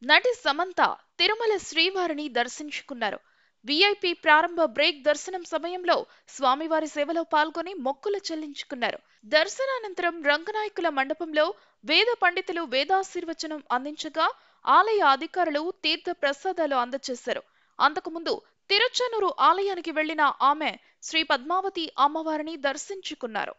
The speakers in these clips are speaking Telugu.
నటి సమంత తిరుమల శ్రీవారిని దర్శించుకున్నారు. విఐపి ప్రారంభ బ్రేక్ దర్శనం సమయంలో స్వామివారి సేవలో పాల్గొని మొక్కులు చెల్లించుకున్నారు. దర్శనానంతరం రంగనాయకుల మండపంలో వేద పండితులు వేదాశీర్వచనం అందించగా ఆలయ అధికారులు తీర్థ ప్రసాదాలు అందజేశారు. అంతకుముందు తిరుచానూరు ఆలయానికి వెళ్లిన ఆమె శ్రీ పద్మావతి అమ్మవారిని దర్శించుకున్నారు.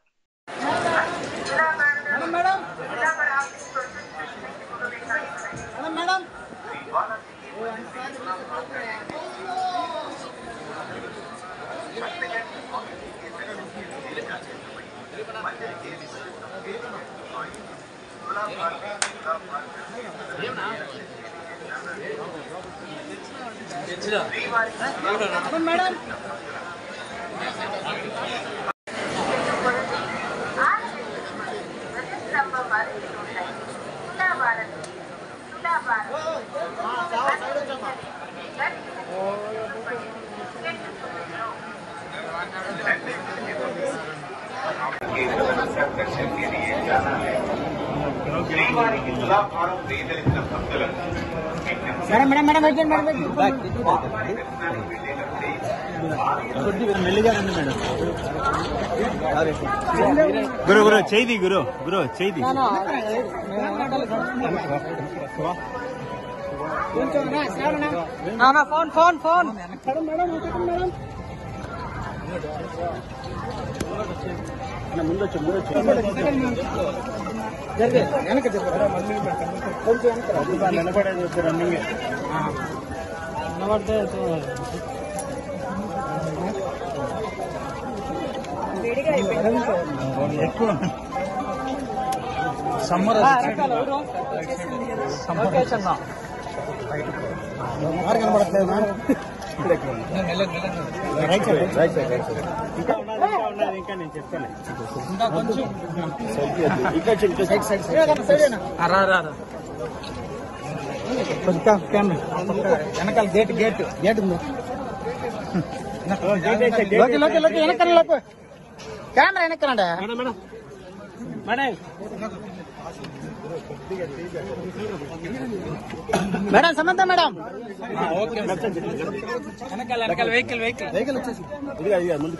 గురు గురు చేయి గురు గురు చేయి ఫోన్ ఫోన్ ఫోన్ ముందొచ్చు వెనక నిలబడేది రన్నింగ్ నిలబడితే ఎక్కువ సమ్మర్ కనబడట్లేదు ఇంకా నేను చెప్తాను వెనకాల గేట్ గేట్ గేట్ ఉంది కెమెరా వెనక్కనండి మేడం సమంత మేడం వెనకాల వెహికల్ వెహికల్ వెహికల్ వచ్చేసి ముందు